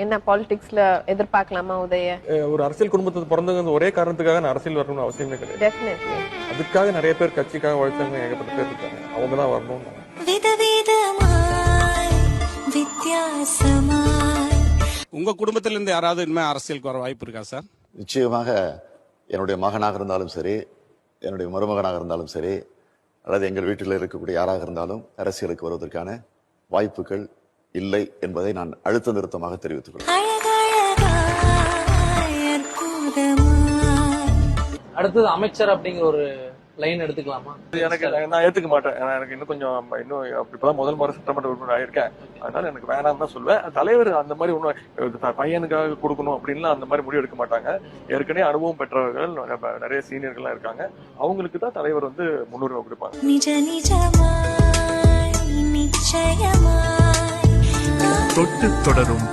என்ன பாலிடிக்ஸ்ல எதிர்பார்க்கலாமா உதய? ஒரு அரசியல் குடும்பத்துக்கு பிறந்தவங்க ஒரே காரணத்துக்காக நான் அரசியல் வரணும்னு அவசியமே கிடையாது. டெஃபினெட்லி. அதுக்காக நிறைய பேர் கட்சிக்காக உழைச்சவங்க ஏகப்பட்ட பேர் இருக்காங்க. அவங்க தான் வரணும். உங்க குடும்பத்தில இருந்து யாராவது இனிமே அரசியலுக்கு வர வாய்ப்பு இருக்கா சார்? நிச்சயமாக என்னுடைய மகனாக இருந்தாலும் சரி, என்னுடைய மருமகனாக இருந்தாலும் சரி, அல்லது எங்கள் வீட்டில் இருக்கக்கூடிய யாராக இருந்தாலும் அரசியலுக்கு வருவதற்கான வாய்ப்புகள் இல்லை என்பதை நான் அழுத்த நிறுத்தமாக தெரிவித்துக் கொள்கிறேன். அடுத்தது அமைச்சர் அப்படிங்கிற ஒரு லைன் எடுத்துக்கலாமா? எனக்கு நான் ஏத்துக்க மாட்டேன். எனக்கு இன்னும் கொஞ்சம் இப்பதான் முதல் முறை சட்டமன்ற உறுப்பினர் ஆயிருக்கேன். அதனால எனக்கு வேணாம் தான் சொல்லுவேன். தலைவர் அந்த மாதிரி ஒன்னும் பையனுக்காக கொடுக்கணும் அப்படின்லாம் அந்த மாதிரி முடிவு எடுக்க மாட்டாங்க. ஏற்கனவே அனுபவம் பெற்றவர்கள் நிறைய சீனியர்கள்லாம் இருக்காங்க. அவங்களுக்கு தான் தலைவர் முன்னுரிமை கொடுப்பாங்க. தொட்டு தொடரும்